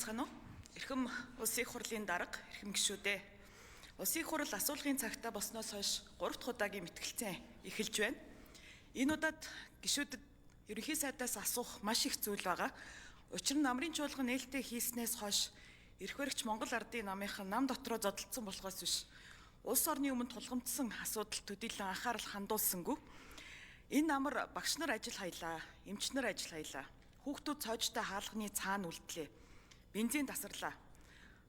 Цаана эрхэм улсын их хурлын дарга эрхэм гишүүдээ улсын их хурл асуулгын цагтаа болсноос хойш 3 дахь удаагийн мэтгэлцээ эхэлж байна. Энэ удаад гишүүдэд ерөнхий сайдаас асуух маш их зүйл байгаа. Учир нь намрын чуулган нээлттэй хийснээс хойш эрх баригч Монгол Ардын намынхан нам дотроо зодтолсон болохоос биш улс орны өмнө тулгамдсан асуудал төдийлөн анхаарал хандуулсангүй. Энэ намар багш нар ажил хаялаа, эмч нар ажил хаялаа. Хүүхдүүд цоожтой хаалганы цаана үлдлээ. Бензин тасарлаа.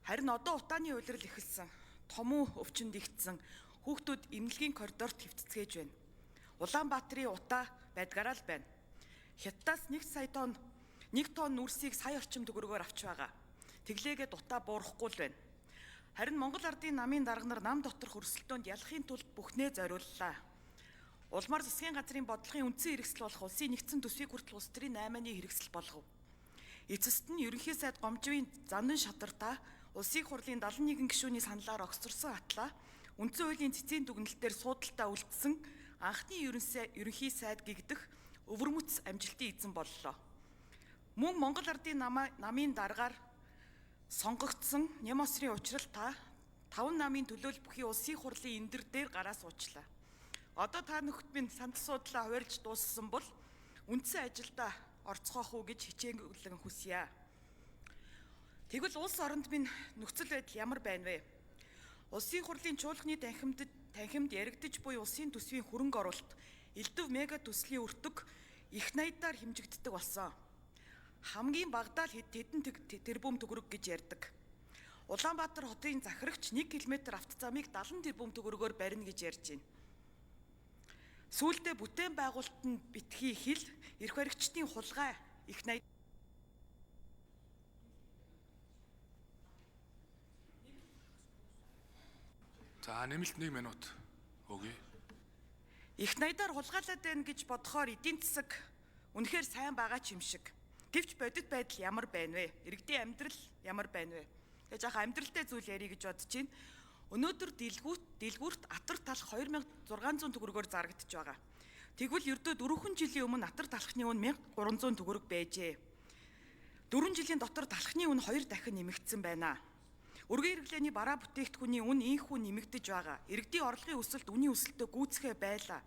Харин одоо утааны улирал эхэлсэн. Томуу өвчнөд игдсэн. Хүүхдүүд эмнэлгийн коридорт хэвтцгээж байна. Улаанбаатарын утаа байдгаараа л байна. Хятадаас 1 сая тонн 1 тонн нүрсийг сая орчим төгрөгөөр авч байгаа. Тэглээгээд утаа буурахгүй л байна. Харин Монгол Ардын намын дарга нар нам доторх өрсөлдөөнд ялахын тулд бүхнээ зориуллаа. Улмаар засгийн газрын бодлогын үндсэн хэрэгсэл болох улсын нэгдсэн төсвийг хүртэл улс төрийн 8-ны хэрэгсэл болгов. Эцэст нь ерөнхий сайд гомжвын зандан шатартаа улсын хурлын 71 гишүүний саналаар огцорсон атлаа үндсэн хуулийн цэцгийн дүгнэлтээр суудалтаа үлдсэн анхны ерөнхий сайд гэгдэх өвөрмөц амжилтын эзэн боллоо. Мөн Монгол Ардын намын даргаар сонгогдсон Нямосрын учрал та 5 намын төлөөлөл бүхий улсын хурлын эндэр дээр гараа суучлаа. Одоо та нөхд минь сандал суудлаа хуваарьж дууссан бол үндсэн ажилдаа орцгоох уу гэж хичээнгүлэн хүсье. Тэгвэл улс оронд минь нөхцөл байдал ямар байна вэ? Улсын хурлын чуулганы танхимд яригдж буй улсын төсвийн хөрөнгө оруулалт элдв мега төслийн өртөг их найдаар хэмжигддэг болсон. Хамгийн багадаа л хэдэн тэрбум төгрөг гэж ярьдаг. Улаанбаатар хотын захирагч 1 км автозамыг 70 тэрбум төгрөгөөр барина гэж ярьж байна. Сүүлдээ бүтээн байгуулалтанд битгий хил эрх баригчдын хулгай их найд За нэмэлт 1 минут өгье. Их найдаар хулгайлаад байна гэж бодохоор эдийн засаг үнэхээр сайн байгаа ч юм шиг. Гэвч бодит байдал ямар байна вэ? Иргэдийн амьдрал ямар байна вэ? Тэгэж яхаа амьдралтай зүйл ярих гэж бодож байна. Өнөөдөр дэлгүүрт атар талх 2600 төгрөгөөр зарагдж байгаа. Тэгвэл ердөө 4 жилийн өмнө атар талхны үн 1300 төгрөг байжээ. 4 жилийн дотор талхны үн 2 дахин нэмэгдсэн байна. Өргөн хэрэглээний бараа бүтээгдэхүүний үн ийхүү нэмэгдэж байгаа. Иргэдийн орлогын өсөлт үнийн өсөлтөд гүйцэхэ байлаа.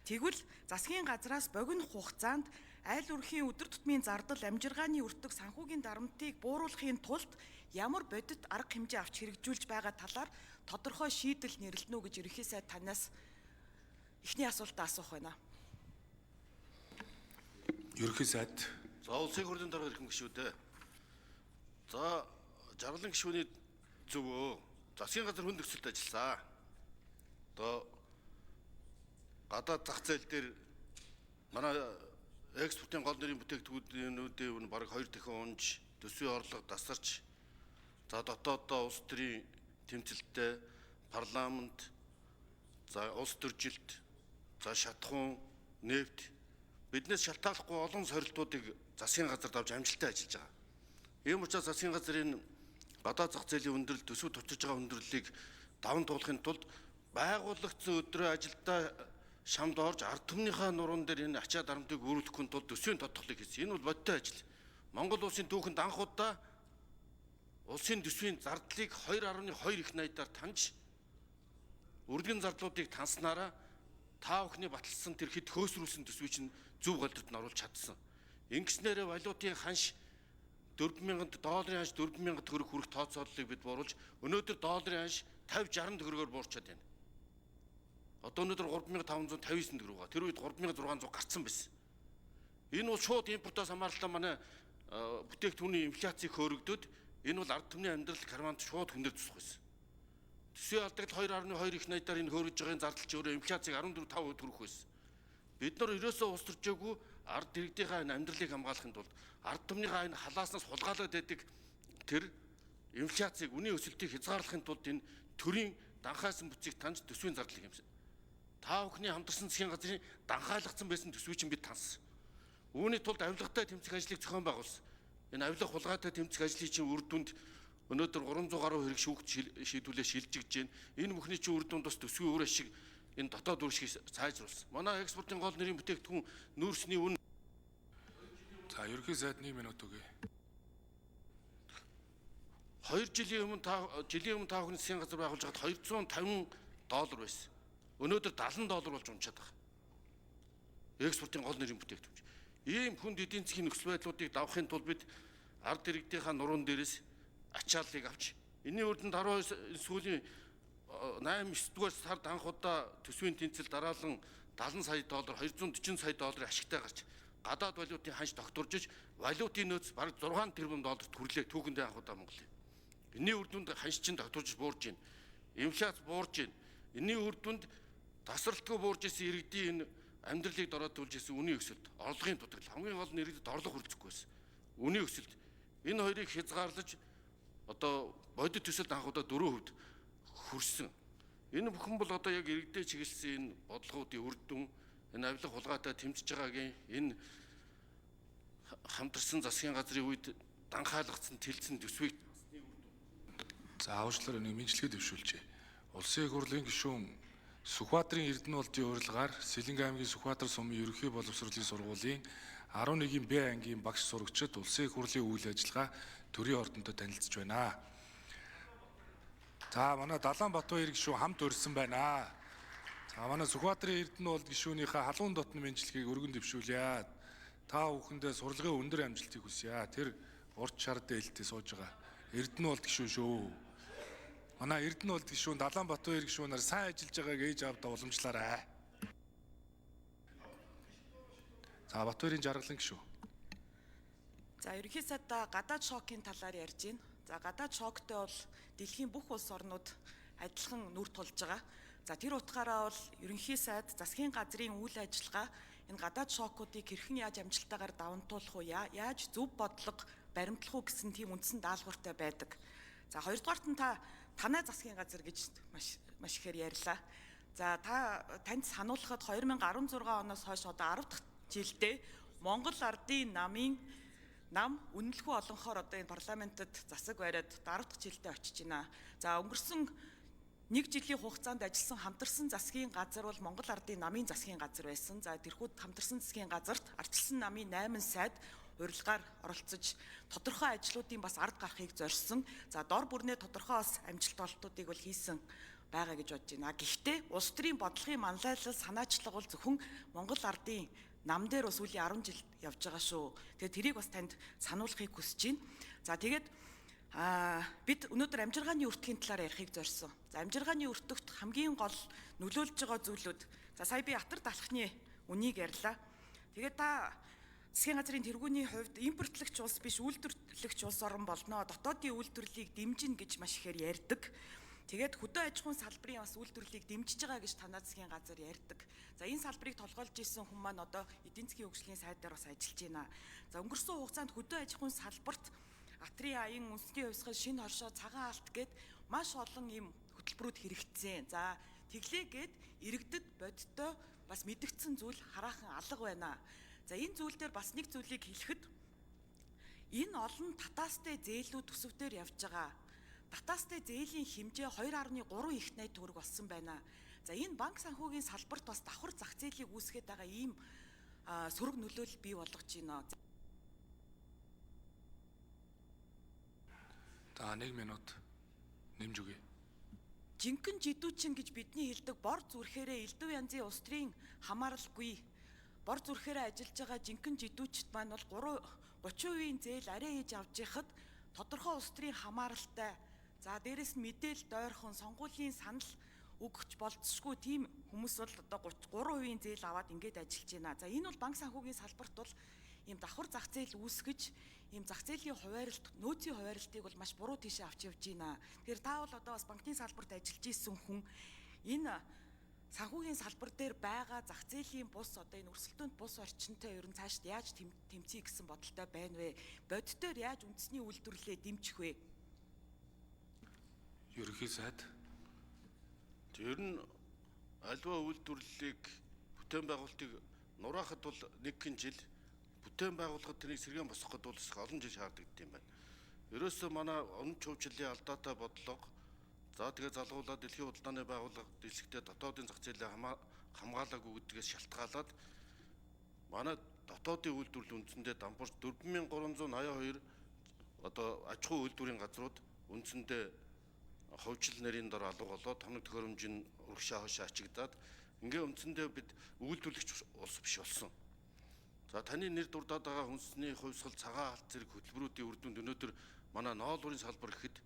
Тэгвэл засгийн газраас богино хугацаанд айл өрхийн өдөр тутмын зардал амжиргааны өртөг санхүүгийн дарамтыг бууруулахын тулд ямар бодит арга хэмжээ авч хэрэгжүүлж байгаа талаар тодорхой шийдэл нэрлэнэ үү гэж ерөнхий сайд танаас эхний асуултаа асуух байна. Ерөнхий сайд. За улсын хурлын дарга эрхэм гишүүдээ. За жаргалан гишүүний зөвөө засгийн газар хүнд нөхцөлд ажилласан. Одоо гадаад зах зээл дээр манай экспортын гол нэрийн бүтээгдэхүүнүүдийн бараг 2 дахин унж, төсвийн орлого дасарч, за дотооддоо улс төрийн тэмцэлтэй парламент, за улс төржилт, за шатхуун, нефть биднээс шалтгааллахгүй олон сорилтуудыг засгийн газарт авч амжилттай ажиллаж байгаа. Ийм учраас засгийн газрын гадаад зах зээлийн өндөрлөлт төсөв тусаж байгаа өндөрлөлийг даван туулахын тулд байгуулагдсан өдрөө ажилдаа шамд орж ард түмнийхээ нуруунд дээр энэ ачаа дарамтыг өөрчлөхийн тулд төсвийн тодтолыг хийсэн. Энэ бол бодиттой ажил. Монгол улсын түүхэнд анх удаа улсын төсвийн зардлыг 2.2 их найдаар таньж үргэлжлэн зардлуудыг танснараа та бүхний баталсан тэр хэд хөөсрүүлсэн төсвийг чинь зөв голдорт нь оруулж чадсан. Ингэснээрээ валютын ханш $4,000 ханш $4,000 төгрөг хүрэх тооцооллыг бид бууруулж өнөөдөр долларын ханш 50-60 төгрөгөөр буурчаад байна. Одоо өнөөдөр 3559 төгрөг байгаа. Тэр үед 3600 гарцсан байсан. Энэ бол шууд импортоос хамааралтай манай бүтээгдэхүүний инфляцийг хөөрөгдөд энэ бол ард түмний амьдрал карманд шууд хүнээр тусах байсан. Төсвийн алдагт 2.2 их найдаар энэ хөөрөж байгаа зардал ч өөрөө инфляцийг 14.5% хүрэх байсан. Бид нар ерөөсөө ус төржээгүй ард иргэдийнхээ энэ амьдралыг хамгаалахын тулд ард түмнийхээ энэ халааснаас хулгайлаад байдаг тэр инфляцийг үнийн өсөлтийг хязгаарлахын тулд энэ төрийн данхайсан бүцийг таньж төсвийн зардлыг хэмжээ. Та бүхний хамтарсан засгийн газрын данхайлагдсан байсан төсвийг чинь бид таньсан. Үүний тулд авилгатай тэмцэх ажлыг зохион байгуулсан. Энэ авилга хулгайтай тэмцэх ажлын чинь үр дүнд өнөөдөр 300 гаруй хэрэг шүүгт шийдвүлээ шилжигдэж байна. Энэ бүхний чинь үр дүнд бас төсвийн үр ашиг энэ дотоод үршгийг сайжруулсан. Манай экспортын гол нэрийн бүтээгдэхүүн нүүрсний үн. За ерөнхий сайд 1 минут өгье. 2 жилийн өмнө та бүхний засгийн газар байгуулж байгаад $250 байсан. Өнөөдөр $70 болж унчаад байгаа. Экспортын гол нэрийн бүтээгдэхүүн. Ийм хүнд эдийн засгийн нөхцөл байдлуудыг давахын тулд бид ард иргэдийнхаа нуруунд дээрээс ачааллыг авч энэний үр дүнд 12 сүүлийн 8-9 дугаар сард анх удаа төсвийн тэнцэл дараалан $70 сая, $240 сая ашигтай гарч гадаад валютын ханш докторжиж валютын нөөц бараг $6 тэрбум хүрлээ түүхэндээ анх удаа Монголын. Энэний үр дүнд ханш чинь докторжиж буурж байна. Инфляц буурж байна. Энэний үр дүнд тасралтгүй буурж исэн иргэдийн энэ амьдралыг дороотуулж исэн үнийн өсөлт, орлогын дутагдал хамгийн гол нь иргэдэд орлого хүрэлцэхгүй байсан. Үнийн өсөлт энэ хоёрыг хязгаарлаж одоо бодит төсөлд анх удаа 4% хүрсэн. Энэ бүхэн бол одоо яг иргэдэд чиглэсэн энэ бодлогоодын үр дүн, энэ авилга хулгайтай тэмцэж байгаагийн энэ хамтарсан засгийн газрын үед данхайлгдсан тэлцэн төсвийг За аавчлаар нэг мэдлэгээ дэвшүүлжээ. Улсын их хурлын гишүүн Сүхбаатарын Эрдэнэ болдын урилгаар Сэлэнгэ аймгийн Сүхбаатар сумын ерөнхий боловсролын сургуулийн 11-ийн Б ангийн багш сурагчид улсын их хурлын үйл ажиллагаа төрийн ордонтой танилцж байна. За манай Далайн Батбаяр гишүүн хамт урьсан байна. За манай Сүхбаатарын Эрдэнэ болд гишүүнийхээ халуун дотны мэдлэгийг өргөн дэвшүүлье. Та бүхэндээ сурлагын өндөр амжилтыг хүсье. Тэр урд шар дээлтэй сууж байгаа Эрдэнэ болд гишүүн шүү. Манай Эрдэнэ болд гишүүн Далайн Батбаяр гишүүнээр сайн ажиллаж байгааг ээж аавдаа уламжлаарай. За Батбаярын Жаргалан гишүү. За ерөнхий сайдаа гадаад шокийн талаар ярьж байна. За гадаад шоктой бол дэлхийн бүх улс орнууд адилхан нүр тулж байгаа. За тэр утгаараа бол ерөнхий сайд засгийн газрын үйл ажиллагаа энэ гадаад шокуудыг хэрхэн яаж амжилттайгаар даван туулах уу, яаж зөв бодлого баримтлах уу гэсэн тийм үндсэн даалгавартай байдаг. За хоёрдугаарт нь танай засгийн газар гэж маш ихээр ярьлаа. За танд сануулхад 2016 оноос хойш одоо 10 дахь жилдээ Монгол Ардын нам үнэлэхгүй олонхоор одоо энэ парламентод засаг бариад 10 дахь жилдээ очиж байна. За өнгөрсөн 1 жилийн хугацаанд ажилласан хамтарсан засгийн газар бол Монгол Ардын намын засгийн газар байсан. За тэрхүү хамтарсан засгийн газарт ардчилсан намын 8 сайд урилгаар оролцож тодорхой ажлуудын бас ард гарахыг зорьсон. За дор бүрнээ тодорхой бас амжилт олтуудыг бол хийсэн байгаа гэж бодож байна. Гэхдээ улс төрийн бодлогын манлайлал санаачлага бол зөвхөн Монгол Ардын нам дээр бас үлийн 10 жил явж байгаа шүү. Тэгээд тэрийг бас танд сануулахыг хүсэж байна. За тэгээд бид өнөөдөр амжиргааны өртөгийн талаар ярихыг зорьсон. За амжиргааны өртөгт хамгийн гол нөлөөлж байгаа зүйлүүд. За сая би Атар далхны үнийг ярьлаа. Тэгээд засгийн газрын тэргүүний хувьд импортлогч улс биш үйлдвэрлэгч улс орн болно. Дотоодын үйлдвэрлэлийг дэмжинэ гэж маш ихээр ярьдаг. Тэгээд хөдөө аж ахуйн салбарын бас үйлдвэрлэлийг дэмжиж байгаа гэж танай засгийн газар ярьдаг. За энэ салбарыг толгойлж исэн хүн маань одоо эдийн засгийн хөгжлийн сайд дээр бас ажиллаж байна. За өнгөрсөн хугацаанд хөдөө аж ахуйн салбарт Атрийн аян, үндэсний хувьсгал, шинэ хоршоо, цагаан алт гээд маш олон ийм хөтөлбөрүүд хэрэгжсэн. За тэглээгээд иргэдэд бодиттой бас мэдгдсэн зүйл хараахан алга байна. За энэ зүйл дээр бас нэг зүйлийг хэлэхэд энэ олон татаастай зээлүүд төсөвдөр явж байгаа. Татаастай зээлийн хэмжээ 2.3 их найт төгрөг болсон байна. За энэ банк санхүүгийн салбарт бас давхар зах зээлийг үүсгэж байгаа ийм сөрөг нөлөөлөл бий болгож байна. За 1 минут нэмж өгье. Жинхэнэ жидүүчин гэж бидний хэлдэг бор зүрхээрээ элдв янзын улс төрийн хамааралгүй бор зүрхээрээ ажиллаж байгаа жинхэнэ жидүүчд маань бол 30% зээл арай хийж авч яхад тодорхой улс төрийн хамааралтай. За дээрэс нь мэдээлэл дойрхон сонгуулийн санал өгч болцсохгүй тийм хүмүүс бол одоо 33% зээл аваад ингэж ажиллаж байна. За энэ бол банк санхүүгийн салбарт бол ийм давхар зах зээл үүсгэж ийм зах зээлийн хуваарлт, нөөцийн хуваарлтыг бол маш буруу тийшээ авч явж байна. Тэгэхээр та бол одоо бас банкны салбарт ажиллаж исэн хүн энэ санхүүгийн салбар дээр байгаа зах зээлийн бус одоо энэ өрсөлдөөнд бус орчинтой ер нь цаашд яаж тэмцэе гэсэн бодолтой байна вэ? Бодитоор яаж үндэсний үйлдвэрлэлээ дэмжих вэ? Ерөнхий сайд. Тэр нь альва үйлдвэрлэлийг бүтээн байгуулалтыг нураахад бол 1 жил бүтээн байгуулахад тэрийг сэргээн босгоход бол олон жил шаарддаг юм байна. Ерөөсөө манай өмнө чувчлалын алдаатай бодлого за тэгээ залгуулаад дэлхийн худалдааны байгууллага дэлгэхдээ дотоодын зах зээлээ хамгаалаагүй гэдгээс шалтгаалаад манай дотоодын үйлдвэрлэл үндсэндээ дампуурч 4382 одоо аж ахуй үйлдвэрийн газрууд үндсэндээ ховжил нарийн дор алга болоод тоног төхөөрөмж нь урагшаа хойш ачигдаад ингээ үндсэндээ бид үйлдвэрлэгч улс биш болсон. За таны нэр дурдаад байгаа хүнсний хувьсгал цагаан алт зэрэг хөтөлбөрүүдийн үр дүнд өнөөдөр манай ноолуурын салбар гэхэд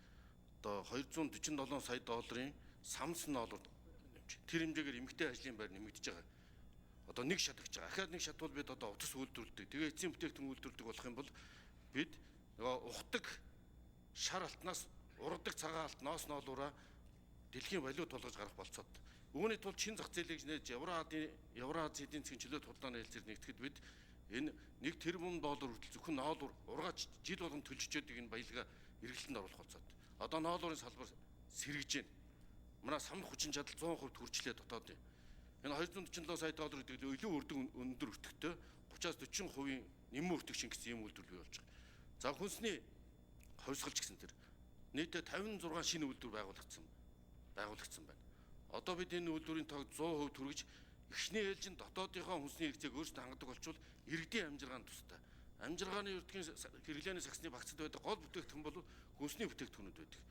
одоо 247 сая долларын самс ноолуур нэмж. Тэр хэмжээгээр эмэгтэй ажлын байр нэмэгдэж байгаа. Одоо нэг шат гэж байгаа. Ахаад нэг шат бол бид одоо утас үйлдвэрлэдэг. Тэгээ эцсийн бүтээгдэхүүн үйлдвэрлэдэг болох юм бол бид нөгөө ухдаг шар алтнаас ургадаг цагаан алт ноос ноолуураа дэлхийн валют болгож гарах болцоод. Үүний тулд шин зах зээлийг нээж Евразийн эдийн засгийн чөлөө тулдааны хэлцээр нэгтгэхэд бид энэ 1 тэрбум доллар хүртэл зөвхөн ноолуур ургааж жил болгон төлжчөөд энэ баялгаа эргэлтэнд оруулах болцоод. Одоо ноолуурын салбар сэргэж байна. Манай самнах хүчин чадал 100% хүрчлээ дотоод юм. Энэ 247 сая доллар гэдэг нь илүү өндөр өртөгтэй 30-40% нэмэн өртөгч гэсэн юм үйлдвэр бий болж байгаа. За хүнсний хувьсгалч гэсэн тэр нийтдээ 56 шинэ үйлдвэр байгуулагдсан байна. Одоо бид энэ үйлдвэрийн тоог 100% түргэж эхний ээлжинд дотоодынхоо хүнсний хэрэгцээг өөрсдөө хангадаг болчвол иргэдийн амжиргаанд тустай. Амжиргааны өртгийн хэрэглээний саксны багцад байдаг гол бүтээгдэхүүн бол хүнсний бүтээгдэхүүнүүд байдаг.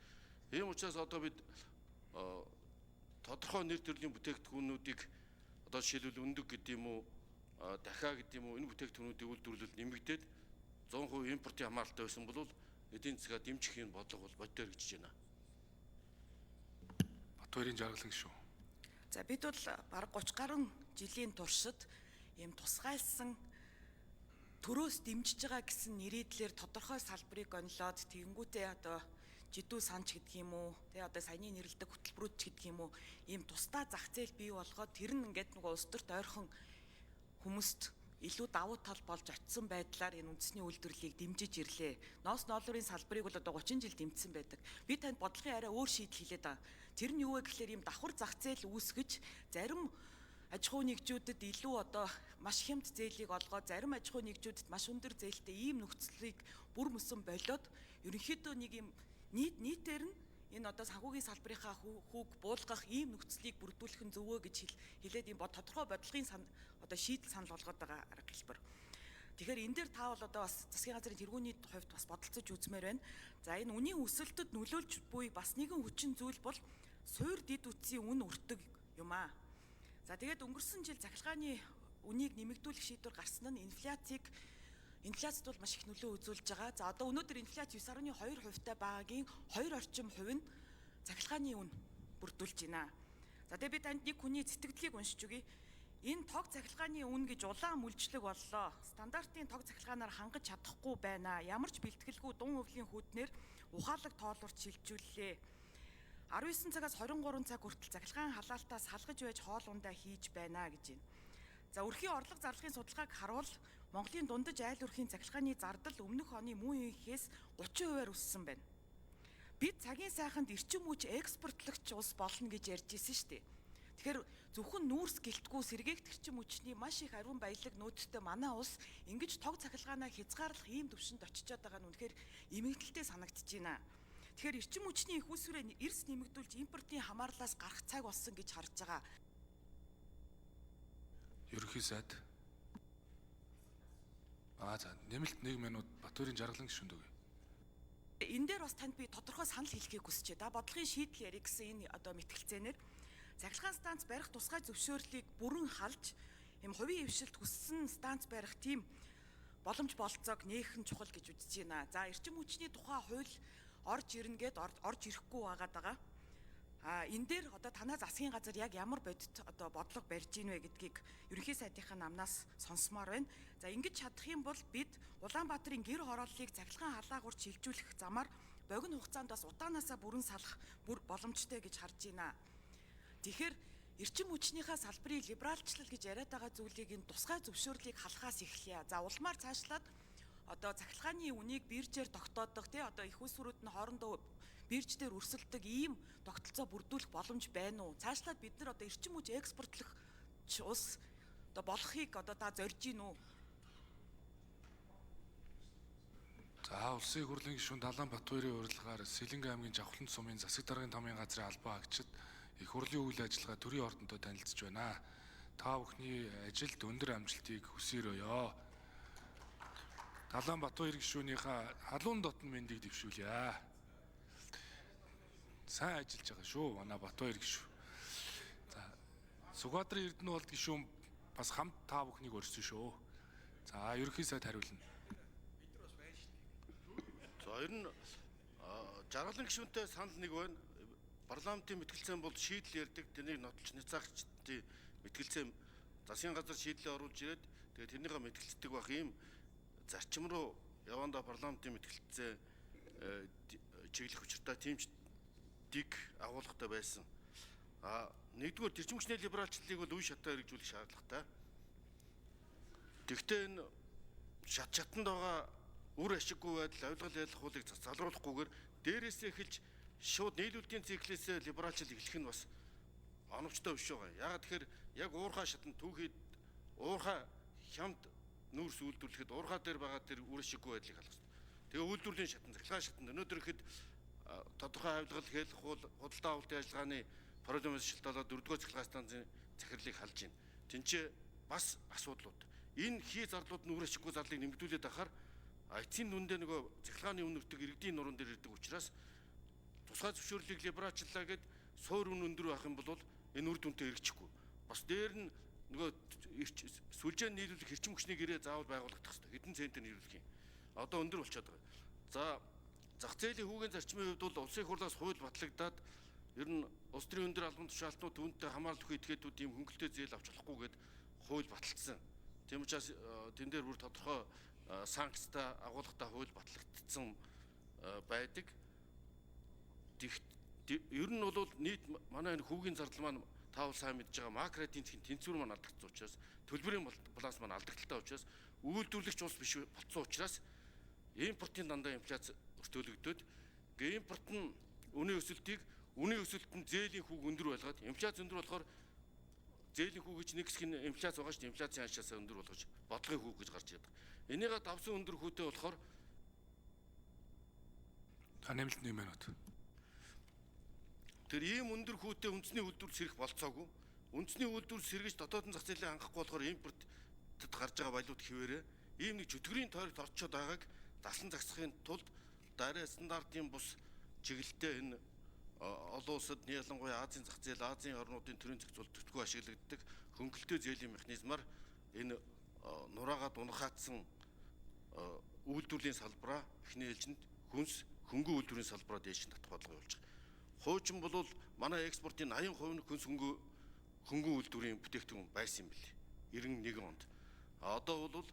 Ийм учраас одоо бид тодорхой нэр төрлийн бүтээгдэхүүнүүдийг одоо жишээлбэл өндөг гэдэг юм уу, дахиа гэдэг юм уу энэ бүтээгдэхүүнүүдийн үйлдвэрлэл нэмэгдээд 100% импортын хамааралтай байсан бол эдийн засгаа дэмжих юм бодлого бол боддоор гэж байна. Батбаярын жаргалан шүү. За бид бол бараг 30 гаруй жилийн туршид ийм тусгайлсан төрөөс дэмжиж байгаа гэсэн нэрийдлэр тодорхой салбарыг онилоод тэгэнгүүтээ одоо жидүү санч гэдэг юм уу, тэгээ одоо саяны нэрлэдэг хөтөлбөрүүд ч гэдэг юм уу, ийм тусдаа зах зээл бий болгоод тэр нь ингээд нөгөө улс төрт ойрхон хүмүүст илүү давуу тал болж очисон байдлаар энэ үндэсний үйлдвэрлэлийг дэмжиж ирлээ. Ноос ноолуурын салбарыг бол одоо 30 жил дэмжсэн байдаг. Би танд бодлогын арай өөр шийдэл хэлээд байгаа. Тэр нь юу вэ гэхээр ийм давхар зах зээл үүсгэж зарим аж ахуй нэгжүүдэд илүү одоо маш хямд зээлийг олгоод зарим аж ахуй нэгжүүдэд маш өндөр зээлтэй ийм нөхцөлийг бүр мөсөн болоод ерөнхийдөө нэг ийм нийтээр нь энэ одоо санхүүгийн салбарынхаа хүүг буулгах ийм нөхцөлийг бүрдүүлэх нь зөвөө гэж хэлээд ийм тодорхой бодлогын одоо шийдэл санал болгоод байгаа арга хэлбэр. Тэгэхээр энэ дээр та бол одоо бас засгийн газрын тэргүүний хувьд бас бодолцож үзмээр байна. За энэ үнийн өсөлтөд нөлөөлж буй бас нэгэн хүчин зүйл бол суур дид үтсийн үн өртөг юм аа. За тэгээд өнгөрсөн жил захиргааны үнийг нэмэгдүүлэх шийдвэр гарсан нь инфляцид бол маш их нөлөө үзүүлж байгаа. За одоо өнөөдөр инфляц 9.2% байгаагийн 2 орчим хувь нь захиргааны үн бүрдүүлж байна. За тэгээд би танд нэг хүний зэтгдлийг уншиж өгье. Энэ тог захиргааны үн гэж улаан мүлжлэг боллоо. Стандартын тог захиргаанаар хангаж чадахгүй байна. Ямар ч бэлтгэлгүй дун хөвлийн хүүднээр ухаалаг тоолорч шилжүүллээ. 19 цагаас 23 цаг хүртэл захиргаан халаалтаас салгаж байж хоол ундаа хийж байна гэж байна. За өрхийн орлого зарлагын судалгааг харуул Монголын дундаж айл өрхийн захиргааны зардал өмнөх оны мөн үеийнхээс 30% өссөн байна. Бид цагийн сайханд эрчим хүч экспортлогч улс болно гэж ярьж ирсэн шүү дээ. Тэгэхээр зөвхөн нүүрс гэлтгүй сэргээгт эрчим хүчний маш их ариун баялаг нөөцтэй манай улс ингэж тог цахилгаанаа хязгаарлах ийм төвшөнд очиод байгаа нь үнэхээр эмэгдэлтэй санагдаж байна. Тэгэхээр эрчим хүчний их усүрээ эрс нэмэгдүүлж импортын хамаарлаас гарах цаг болсон гэж харж байгаа. Ерөнхий сайд. За нэмэлт 1 минут Батбаярын жаргалан гишүүнд өгье. Энэ дээр бас танд би тодорхой санал хэлхийг хүсэж байна. Бодлогын шийдэл ярих гэсэн энэ одоо мэтгэлцээнээр цахилгаан станц барих тусгай зөвшөөрлийг бүрэн халж юм хувийн хвшилт хүссэн станц барих тийм боломж болцоог нээхэн чухал гэж үзэж байна. За эрчим хүчний тухай хууль орж ирнэ гэд орж ирэхгүй байгаа. Энэ дээр одоо танай засгийн газар яг ямар бодит одоо бодлого барьж ийн вэ гэдгийг ерөнхий сайдынхаа намнаас сонсомоор байна. За ингэж чадах юм бол бид Улаанбаатарын гэр хорооллыг цахилгаан халаагуурч шилжүүлэх замаар богино хугацаанд бас утаанаасаа бүрэн салах бүр боломжтой гэж харж байна. Тэгэхээр эрчим хүчнийхээ салбарын либералчлал гэж яриад байгаа зүйлийг энэ тусгай зөвшөөрлийг халахаас эхлэе. За улмаар цаашлаад одоо цахилгааны үнийг биржээр тогтоодох одоо их усрууд нь хоорондоо бирж дээр өрсөлдөг ийм тогтолцоо бүрдүүлэх боломж байна уу? Цаашлаад бид нар одоо эрчим хүч экспортлох улс одоо болохыг одоо та зорж гин үү? За улсын хурлын гишүүн Далайн Батбаярын урилгаар Сэлэнгэ аймгийн Жавхлан сумын засаг даргын томын газрын албан хаагчид их хурлын үйл ажиллагаа төрийн ордондоо танилцж байна. Та бүхний ажилд өндөр амжилтыг хүсээрөөё. Далайн Батбаяр гишүүнийхээ халуун дотн мэндийг дэвшүүлье. сайн ажиллаж байгаа шүү. Манай Батбаяр гишүү. За Сүхбаатарын Эрдэнэ болд гишүүн бас хамт та бүхнийг өрсөн шүү. За ерөнхий сайд хариулна. За ер нь жаргалан гишүүнтэй санал нэг байна. Парламентын мэтгэлцээн бол шийдэл ярьдаг. Тэнийг нотолч няцаагчдын мэтгэлцээн засгийн газар шийдлээ оруулж ирээд тэгээд тэрнийгээ мэтгэлцдэг байх юм зарчим руу явандаа парламентын мэтгэлцээ чиглэх учиртай тэмцдэг агуулгатай байсан. Нэгдүгээр тэрчим хүчний либералчлалыг бол үе шатаар хэрэгжүүлэх шаардлагатай. Тэгвэл энэ шатанд байгаа үр ашиггүй байдал авилгал ялах хуулийг залруулахгүйгээр дээрээсээ эхэлж шууд нийлүүлэлтийн циклээс либералчл эхлэх нь бас оновчтой биш байгаа. Яагаад тэгэхээр яг уурхай шатанд түүхийд уурхай хямд нүүрс үйлдвэрлэхэд уурхай дээр байгаа тэр үр ашиггүй байдлыг халах хэрэгтэй. Тэгээ үйлдвэрлэлийн шатанд, цахилгаан шатанд өнөөдөр ихэд тодорхой авилгал хэлэх худалдаа авалтын ажиллагааны програмаас шилталаад 4-р цахилгаан станцын захирлыг халж байна. Тинчээ бас асуудлууд. Энэ хий зарлууд нь үр ашиггүй зарлыг нэмэгдүүлээд ахаар эцсийн дүндээ нөгөө цахилгааны үнэртэг иргэдийн нуруунд дээр ирдэг учраас тусгай зөвшөөрлийг либералчлаа гэд суур үн өндөр байх юм бол энэ үр дүнтэй эргэчихгүй. Бас дээр нь нөгөө сүлжээ нийлүүлэх хэрчим хүчний гэрээ заавал байгуулагдах хэрэгтэй. Хэдэн центээр нийлүүлэх юм. Одоо өндөр болчиход байгаа. За зах зээлийн хүүгийн зарчмын хувьд бол улсын хурлаас хууль батлагдаад ер нь улс төрийн өндөр албан тушаалтнууд түүнтэй хамаарлахгүй этгээдүүд ийм хөнгөлөлтөө зээл авч болохгүйгээд хууль батлагдсан. Тийм учраас тэн дээр бүр тодорхой санкцтай агуулгатай хууль батлагдсан байдаг. Ер нь бол нийт манай энэ хүүгийн зардал маань таавал сайн мэдж байгаа макро эдийн засгийн тэнцвэр маань алдагдсан учраас төлбөрийн баланс маань алдагдaltaй учраас үйлдвэрлэгч улс биш болсон учраас импортын дандаа инфляц өртөөлөгдөд импорт нь үнийн өсөлтөнд зээлийн хүүг өндөр байлгаад инфляц өндөр болохоор зээлийн хүүг гэж нэг хэсэг нь инфляц байгаа шүү дээ. Инфляцийн ханшаасаа өндөр болгож бодлогын хүүг гэж гарч ирдэг. Энийгээ давсан өндөр хүүтэй болохоор нэмэлт 1 минут. Тэр ийм өндөр хүүтэй үндэсний үйлдвэрлэл сэрэх болцоогүй. Үндэсний үйлдвэрлэл сэргэж дотоодын зах зээлийг хангахгүй болохоор импортод гарч байгаа валют хിവэрэ ийм нэг чөтгөрийн тойрогт орчод байгааг заслан загсахын тулд дараа стандартын бус чиглэлтэй энэ олон улсад ялангуяа Азийн зах зээл, Азийн орнуудын төрийн зохицуулалт төтгөө ашиглагддаг хөнгөлөлтөө зээлийн механизмаар энэ нураагаад унахаатсан үйлдвэрлэлийн салбараа эхний ээлжинд хөнгөн үйлдвэрийн салбараа дээш татах бодлого явуулж байгаа. Хуучин бол манай экспортын 80% нь хөнгөн үйлдвэрийн бүтээгдэхүүн байсан юм бэл. 91 онд. Одоо бол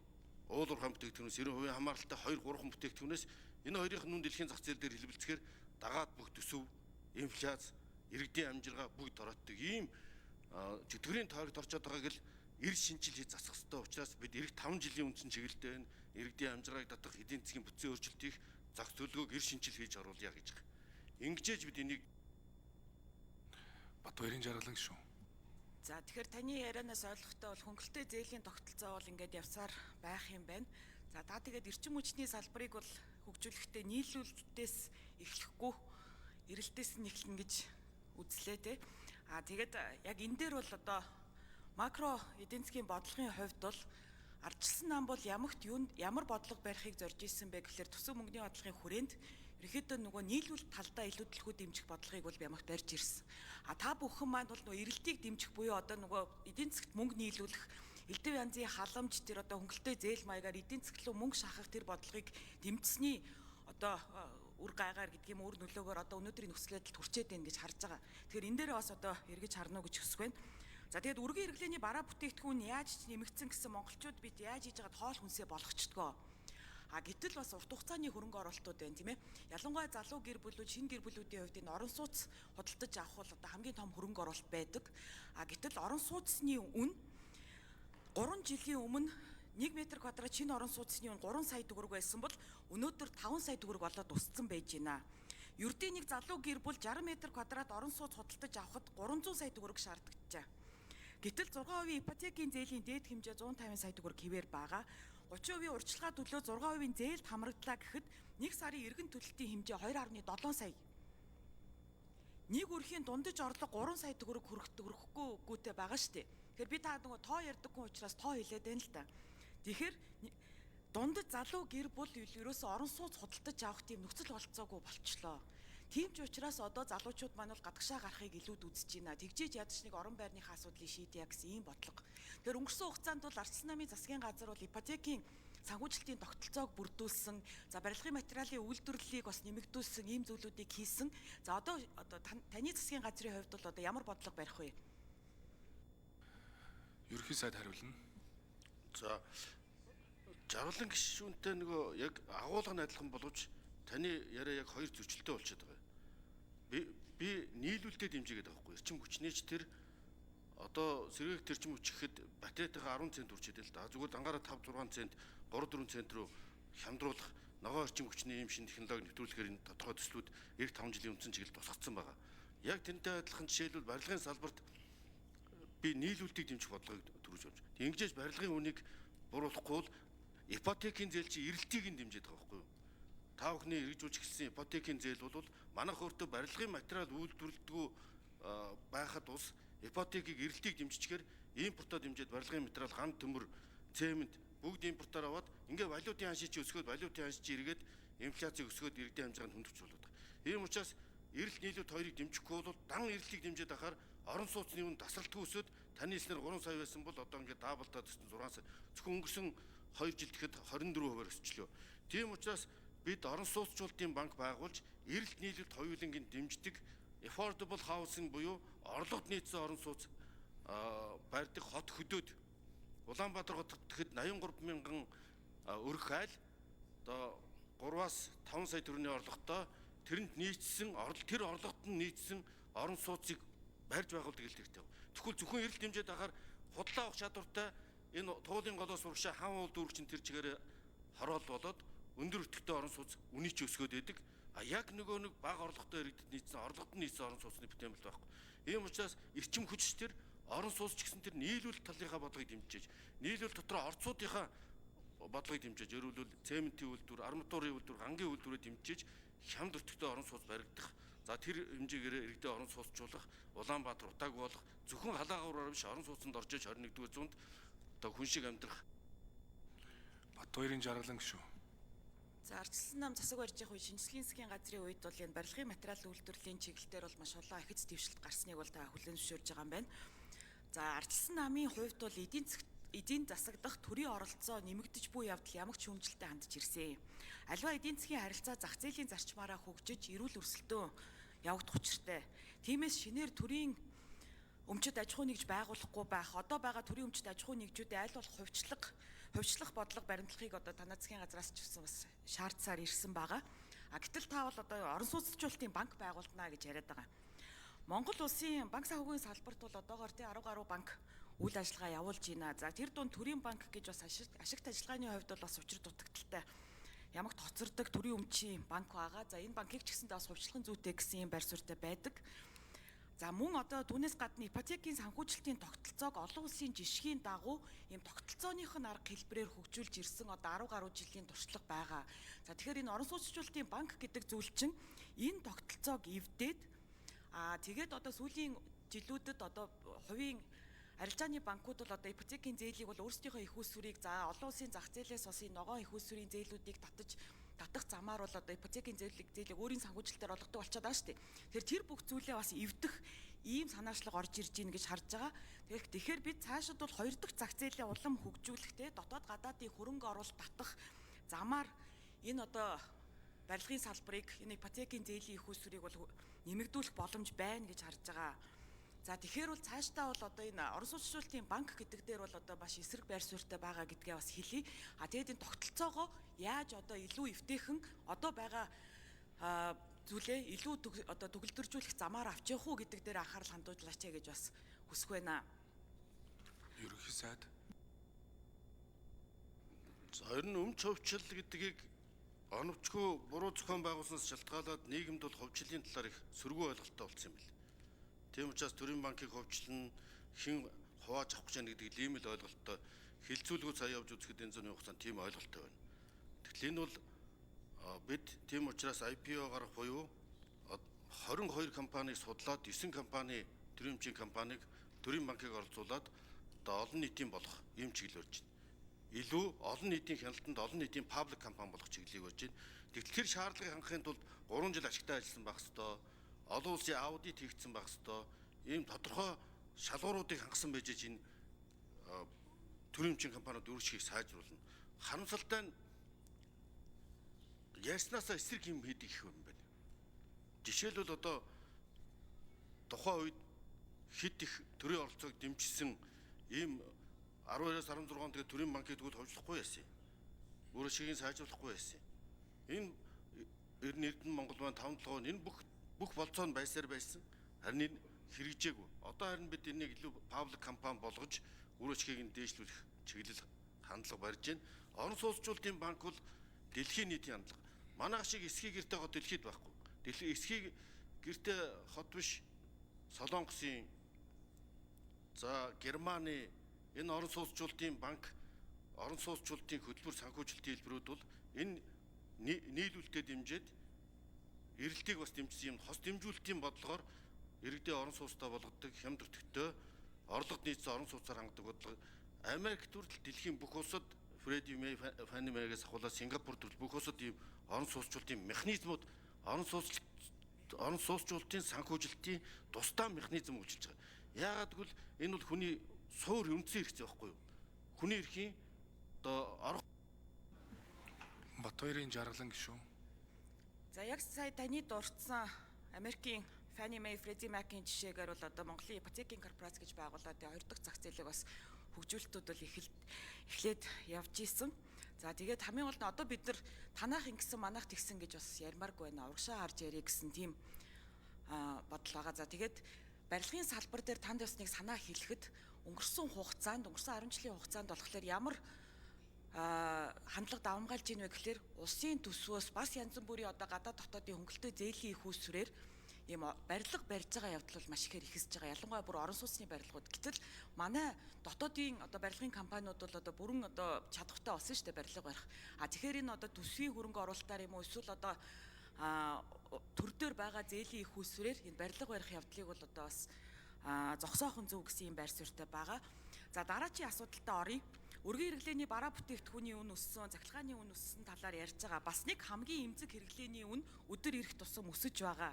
уул уурхайн бүтээгдэхүүнээс 90% хамааралтай 2-3 бүтээгдэхүүнээс энэ хоёрын нүн дэлхийн зах зээл дээр хэлбэлцэхээр дагаад бүх төсөв, инфляц, иргэдийн амжиргаа бүгд орооддаг ийм чөтгөрийн тойрогт орчод байгааг л эрс шинжил хийж засах хэрэгтэй учраас бид эх 5 жилийн үндсэн чиглэлдээ байна. Иргэдийн амжиргааг татах эдийн засгийн бүтцийн өөрчлөлтийг зах төлөвлөгөөг эрс шинжил хийж оруулъя гэж байгаа. Ингэжээж бид энийг Батбаярын жаргалан шүү. За тэгэхээр таны ярианаас ойлгохтой бол хөнгөлөлтөө зээлийн тогтолцоо бол ингээд явсаар байх юм байна. За та тэгээд эрчим хүчний салбарыг бол хөгжүүлэхдээ нийлүүлэлтээс эхлэхгүй эрэлтээс нь эхлэнэ гэж үзлээ те. Тэгээд яг энэ дээр бол одоо макро эдийн засгийн бодлогын хувьд бол ардчилсан нам бол ямар бодлого барихыг зорж ирсэн бэ гэхээр төсөв мөнгөний бодлогын хүрээнд ерөөхдөө нөгөө нийлүүлэлт талдаа илүү төлхөө дэмжих бодлогыг бол бямагт барьж ирсэн. Та бүхэн маань бол нөгөө эрэлтийг дэмжих буюу одоо нөгөө эдийн засгт мөнгө нийлүүлэх элдв янзын халамж тэр одоо хөнгөлөлтөө зээл маягаар эдийн засаг руу мөнгө шахах тэр бодлогыг дэмжсэний одоо үр гайгаар гэдгийг үр нөлөөгөөр одоо өнөөдрийн нөхцөл байдалд хүрчээд байна гэж харж байгаа. Тэгэхээр энэ дээр бас одоо эргэж харна уу гэж хүсэх байна. За тэгээд үргийн хэрэглээний бараа бүтээгдэхүүн яаж нэмэгдсэн гэсэн монголчууд бид яаж хийж байгаа тоол хүнсээ болгочдгоо. Гэтэл бас урт хугацааны хөрөнгө оруулалтууд байна тийм ээ. Ялангуяа залуу гэр бүлүүд, шинэ гэр бүлүүдийн хувьд энэ орон сууц худалдаж авах бол одоо хамгийн том хөрөнгө оруулалт байдаг. Гэтэл орон сууцны үн 3 жилийн өмнө 1 м² шинэ орон сууцны үн 3 сая төгрөг байсан бол өнөөдөр 5 сая төгрөг болоод устсан байж байна. Ердийн нэг залуу гэр бүл 60 м² орон сууц худалдаж авахд 300 сая төгрөг шаарддаг. Гэтэл 6% ипотекийн зээлийн дээд хэмжээ 150 сая төгрөг хэвээр байгаа. 30% урьдчилгаа төлөө 6% зээл хамрагдлаа гэхэд 1 сарын эргэн төлөлтийн хэмжээ 2.7 сая. Нэг өрхийн дундаж орлого 3 сая төгрөг хүрэхгүйтэй байгаа шүү дээ. Тэгэхээр би та нөгөө тоо ярьдаггүй учраас тоо хэлээд байна л да. Тэгэхээр дундаж залуу гэр бүл ерөөсөө орон сууц худалдаж авах тийм нөхцөл болцоогүй болчлоо. Тийм ч учраас одоо залуучууд маань бол гадагшаа гарахыг илүүд үзэж байна. Тэгжиж ядч нэг орон байрныхаа асуудлыг шийдъя гэсэн ийм бодлого. Тэгэхээр өнгөрсөн хугацаанд бол Ардчилсан намын засгийн газар бол ипотекийн санхүүжилтийн тогтолцоог бүрдүүлсэн, за барилгын материалын үйлдвэрлэлийг бас нэмэгдүүлсэн ийм зүйлүүдийг хийсэн. За одоо таны засгийн газрын хувьд бол одоо ямар бодлого барих вэ? Ерөнхий сайд хариулна. За жаргалан гишүүнтэй нөгөө яг агуулга нь адилхан боловч таны яриа яг хоёр зөрчилтэй болчиход байгаа. Би нийлүүлэлтэд дэмжигээд байгаа байхгүй. Эрчим хүчнийч тэр одоо сэргээх тэрчим хүч гэхэд батарейтайгаа 10 цент үрчээд л да. Зүгээр дангаараа 5-6 цент, 3-4 цент руу хямдруулах ногоон эрчим хүчний юм шин технологи нэвтрүүлэхээр энэ тодорхой төслүүд 5 жилийн өмнө чиглэл тусгацсан байгаа. Яг тэнтэй адилхан жишээлбэл барилгын салбарт би нийлүүлэлтийг дэмжих бодлогыг төрүүлж байна. Ингэж барилгын үнийг буруулахгүй бол ипотекийн зээл чи эрэлтийг нь дэмжиж байгаа байхгүй юу? Та бүхний хэрэгжүүлж эхэлсэн ипотекийн зээл бол манайх өөртөө барилгын материал үйлдвэрлэдэггүй байхад ус ипотекийг эрэлтийг дэмжичгээр импортоор дэмжиж барилгын материал ган төмөр цемент бүгд импортоор аваад ингээ валютын ханшиж өсгөөд валютын ханшиж эргээд инфляцийг өсгөөд иргэдийн хэмжээнд хүндэрч болоод байгаа. Ийм учраас эрэлт нийлүүлэлт хоёрыг дэмжихгүй бол дан эрэлтийг дэмжиж байхаар орон сууцны үн тасралтгүй өсөд таны хэлснээр 3 сая байсан бол одоо ингээ даблдаад 6 сая зөвхөн өнгөрсөн 2 жил тэгэхэд 24% өсчлөө. Тийм учраас бид орон сууцчлалтын банк байгуулж эрэлт нийлүүлэлт хоёулангийн дэмждэг affordable housing буюу орлогод нийцсэн орон сууц барьдаг хот хөдөөд Улаанбаатар хотод тэгэхэд 83 мянган өрх айл одоо 3-аас 5 сая төгрөгийн орлоготой тэрэнд нийцсэн тэр орлогод нь нийцсэн орон сууцыг барьж байгуулдаг хэрэгтэй. Тэгвэл зөвхөн эрэлт дэмжиж байхаар худлаа авах чадвартай энэ туулын голоос урагшаа хаан уул дүүрчин тэр чигээр хороол болоод өндөр өртөгтэй орон сууц үний ч өсгөөд байдаг. Яг нөгөө нэг бага орлоготой иргэдэд нийцсэн орлогод нь нийцсэн орон сууцны бүтээмэл байхгүй. Ийм учраас эрчим хүч төр орон сууц ч гэсэн тэр нийлүүлэлт талынхаа бодлогыг дэмжиж, нийлүүлэлт дотор орцуудынхаа бодлогыг дэмжиж, ерөөлөл цементийн үйлдвэр, арматурын үйлдвэр, гангийн үйлдвэрээ дэмжиж хямд өртөгтэй орон сууц баригдах. За тэр хэмжээгээр иргэдэд орон сууцчлуулах, Улаанбаатар утааг болох зөвхөн халаагаараар биш орон сууцнд орж иж 21-р зуунд одоо хүн шиг амьдрах. Батбаярын жаргалан гişүү. За Ардчилсан нам засаг барьж явах үе шинжилгээний засгийн газрын үед бол энэ барилгын материал үйлдвэрлэлийн чиглэлээр бол маш олон ахиц дэвшилт гарсныг бол та хүлээн зөвшөөрж байгаа юм байна. За Ардчилсан намын хувьд бол эдийн засаг дахь төрийн оролцоо нэмэгдэж буй явдал ямар ч хүнжилтэд хандж ирсэн. Аливаа эдийн засгийн харилцаа зах зээлийн зарчмаараа хөгжиж, эрүүл өрсөлдөөн явагдах учиртай. Тиймээс шинээр төрийн өмчит аж ахуй нэгж байгуулахгүй байх, одоо байгаа төрийн өмчит аж ахуй нэгжүүдийн аль болох хувьчлах бодлого баримтлахыг одоо танай засгийн газраас ч гэсэн бас шаардсаар ирсэн байгаа. Гэтэл та бол одоо орон сууцчлалтын банк байгуулнаа гэж яриад байгаа. Монгол улсын банк санхүүгийн салбарт бол одоогоор 10 гаруй банк үйл ажиллагаа явуулж байна. За тэр дунд төрийн банк гэж бас ашигт ажиллагааны хувьд бол бас учир дутагдaltaй ямагт хоцордог төрийн өмчийн банк байгаа. За энэ банкыг ч гэсэндээ бас хувьчлахын зүйтэй гэсэн юм байр суурьтай байдаг. За мөн одоо түүнээс гадна ипотекийн санхүүжилтийн тогтолцоог олон улсын жишгийн дагуу ийм тогтолцооных нь арга хэлбэрээр хөгжүүлж ирсэн одоо 10 гаруй жилийн туршлага байгаа. За тэгэхээр энэ орон сууцчлалтын банк гэдэг зүйл чинь энэ тогтолцоог эвдээд тэгээд одоо сүүлийн жилүүдэд одоо хувийн арилжааны банкуд бол одоо ипотекийн зээлийг бол өөрсдийнхөө их усүрийг за олон улсын зах зээлээс бас энэ ногоон их усүрийн зээлүүдийг татах замаар бол одоо ипотекийн зээлийг өөрийн санхүүжилтээр олгодог болчиход байгаа шүү дээ. Тэр бүх зүйлээ бас эвдэх ийм санаачлага орж ирж гин гэж харж байгаа. Тэгэхээр бид цаашид бол хоёр дахь зах зээлийн улам хөгжүүлэхтэй дотоод гадаадын хөрөнгө оруулалт татах замаар энэ одоо барилгын салбарыг энэ ипотекийн зээлийн их усүрийг бол нэмэгдүүлэх боломж байна гэж харж байгаа. За тэгэхээр бол цаашдаа бол одоо энэ орон сууцчлалтын банк гэдэг дээр бол одоо маш эсрэг байр суурьтай байгаа гэдгээ бас хэлье. Тэгээд энэ тогтолцоогоо яаж одоо илүү эвтэйхэн одоо байгаа зүйлээ илүү одоо төгөлдөржүүлэх замаар авч явах уу гэдэг дээр анхаарал хандуулаач гэж бас хүсэх байна. Ерөнхий сайд. За ер нь өмч хувьчил гэдгийг оновчгүй буруу зохион байгуулснаас шалтгаалаад нийгэмд бол хувьчлалын талаар их сөргөө ойлголттой болсон юм байна. Тийм учраас төрийн банкыг хувьчлан хэн хувааж авах гэж байна гэдэг ийм л ойлголттой хилцүүлгүүд сая явж үзэхэд энэ зүүнний хугацаанд тийм ойлголттой байна. Тэгтэл энэ бол бид тийм учраас IPO гарах буюу 22 компанийг судлаад 9 компани төрийн өмчийн компанийг төрийн банкыг оролцуулаад одоо олон нийтийн болох ийм чиглэл өрж байна. илүү олон нийтийн хяналтанд олон нийтийн паблик компани болох чиглэлийг барьж байна. Тэгтэл тэр шаардлагыг хангахын тулд 3 жил ашигтай ажилласан байх ёстой. Олон улсын аудит хийгдсэн байх ёстой. Ийм тодорхой шалгууруудыг хангасан байж энэ төрийн өмчийн компаниуд өөрчлөхийг сайжруулна. Харамсалтай нь ярьснаасаа эсрэг юм хийдэг их юм байна. Жишээлбэл одоо тухайн үед хэд их төрийн оролцоог дэмжсэн ийм 12-аас 16 тэгээ төрийн банкыг тэгвэл ховжлохгүй байсан. Өөрөө шигийг сайжруулахгүй байсан. Энэ Эрдэнэ Монгол маань 5-7 энэ бүх болцоо нь байсаар байсан. Харин энэ хэрэгжээгүй. Одоо харин бид энийг илүү паблик компани болгож өөрөө шигийг нь дээшлүүлэх чиглэл хандлага барьж байна. Орон сууцчлалтын банк бол дэлхийн нийтийн хандлага. Манайх шиг эсхий гэртэй хот дэлхийд байхгүй. Дэлхийн эсхий гэртэй хот биш Солонгосын за Германы энэ орон сууцчлалтын банк, орон сууцчлалтын хөтөлбөр санхүүжилтийн хэлбэрүүд бол энэ нийлүүлэлтэд дэмжиж эрэлтийг бас дэмжсэн юм хос дэмжүүлэлтийн бодлогоор иргэдийн орон сууцтай болгодог хямд өртөгтэй орлогод нийцсэн орон сууцаар хангадаг бодлого Америк төрөл дэлхийн бүх улсад Фредди Мэй, Фанни Мэйгээс ахуулаад Сингапур төрөл бүх улсад ийм орон сууцчлалтын механизмууд орон сууцчлалтын санхүүжилтийн тусдаа механизм үйлчилж байгаа. Яагаад гэвэл энэ бол хүний суур үндсэн хэрэгцээ байхгүй юу? Хүний эрхийн одоо Батбаярын жаргалан гишүүн. За яг сая таны дурдсан Америкийн Fannie Mae, Freddie Mac-ийн жишээгээр бол одоо Монголын ипотекийн корпорац гэж байгуулаад 2 дахь зах зээлийг бас хөгжүүлэлтүүд бол эхлээд явж исэн. За тэгээд хамгийн гол нь одоо бид нар танах ингэсэн манах тэгсэн гэж бас ярмааргүй байна. Урагшаа харж ярих гэсэн тийм бодол байгаа. За тэгээд барилгын салбар дээр танд бас нэг санаа хэлэхэд өнгөрсөн 10 жилийн хугацаанд болохоор ямар хандлага давамгайлж ийн вэ гэхээр улсын төсвөөс бас янз бүрийн одоо гадаад дотоодын хөнгөлөлтөө зээлийн их үүсвэрээр ийм барилга барьж байгаа явдал бол маш ихээр ихсэж байгаа. Ялангуяа бүр орон сууцны барилгууд. Гэтэл манай дотоодын одоо барилгын компаниуд бол одоо бүрэн одоо чадвартай болсон шүү дээ барилга барих. Тэгэхээр энэ одоо төсвийн хөрөнгө оруулалтаар юм уу эсвэл одоо төр дээр байгаа зээлийн их үүсвэрээр энэ барилга барих явдлыг бол одоо бас зогсоохон зөв гэсэн юм байр суурьтай байгаа. За дараачийн асуудалтай оръё. Өргөн хэрэглээний бараа бүтээгдэхүүний үн өссөн, захиргааны үн өссөн талаар ярьж байгаа. Бас нэг хамгийн эмзэг хэрэглээний үн өдөр ирэх тусам өсөж байгаа.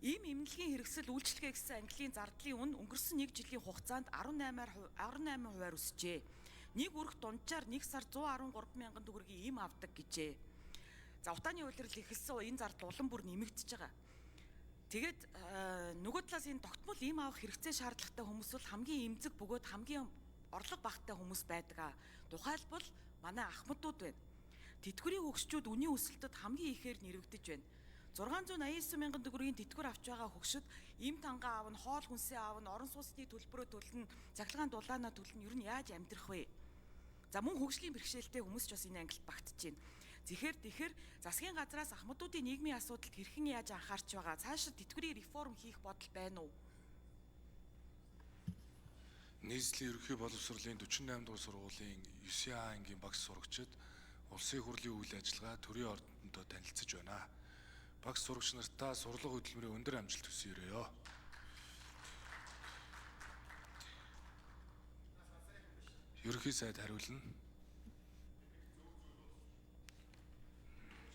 Ийм эмнэлгийн хэрэгсэл үйлчлэгээ гэсэн английн зардлын үн өнгөрсөн 1 жилийн хугацаанд 18% өсжээ. Нэг өрх дунджаар 1 сар 113 мянган төгрөгийн эм авдаг гэжээ. За утааны улирал ихэлсэн энэ зардал улам бүр нэмэгдэж байгаа. Тэгээд нөгөө талаас энэ тогтмол эм авах хэрэгцээ шаардлагатай хүмүүс бол хамгийн эмзэг бөгөөд хамгийн орлого багтай хүмүүс байдаг. Тухайлбал манай ахмадууд байна. Тэтгэврийн хөгшчүүд үнийн өсөлтөд хамгийн ихээр нэрвэгдэж байна. 689 мянган төгрөгийн тэтгэвэр авч байгаа хөгшөд эм тангаа аавна, хоол хүнсээ аавна, орон сууцны төлбөрөө төлнө, цахилгаан дулаанаа төлнө. Ер нь яаж амьдрах вэ? За мөн хөгжлийн бэрхшээлтэй хүмүүс ч бас энэ ангилд багтж байна. Тэгэхээр засгийн газраас ахмадуудын нийгмийн асуудалд хэрхэн яаж анхаарч байгаа? Цаашид тэтгэврийн реформ хийх бодол байна уу? Нийслэлийн ерөнхий боловсролын 48 дугаар сургуулийн 9А ангийн багш сурагчид улсын хурлын үйл ажиллагаа төрийн ордонтой танилцж байна. Багш сурагч нартаа сурлага хөтөлбөрийн өндөр амжилт хүсье. Ерөнхий сайд хариулна.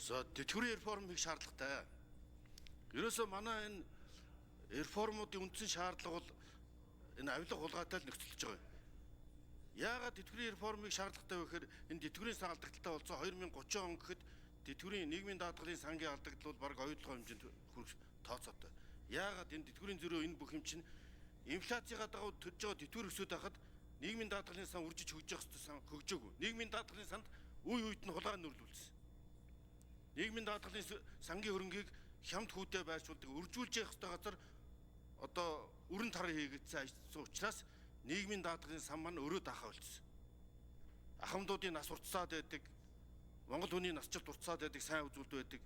За тэтгэврийн реформ хийх шаардлагатай. Ерөөсөө манай энэ реформуудын үндсэн шаардлага бол энэ авилга хулгайтай л нөхцөлж байгаа. Яагаад тэтгэврийн реформыг шаардлагатай вэ гэхээр энэ тэтгэврийн сан алдагдaltaй болсон 2030 он гэхэд тэтгэврийн нийгмийн даатгалын сангийн алдагдал бол бараг оюутлогоо хэмжээнд хүрэх тооцоотой. Яагаад энэ тэтгэврийн зөрөө энэ бүх юм чинь инфляцийгаа дагуу төрж байгаа тэтгэвэр өсөд байхад нийгмийн даатгалын сан үржиж хөгжих ёстой сан хөгжөөгүй. Нийгмийн даатгалын санд үе үед нь хулгай нүрлүүлсэн. Нийгмийн даатгалын сангийн хөрөнгийг хямд хүүтэй байршуулдаг, үржүүлж явах ёстой газар одоо өрн тар хийгдсэн ажил учраас нийгмийн даатгалын сан маань өрөө даахаа болчихсон. Ахмадуудын нас уртсаад байдаг, Монгол хүний насжилт уртсаад байдаг, сайн үзүүлэлт байдаг.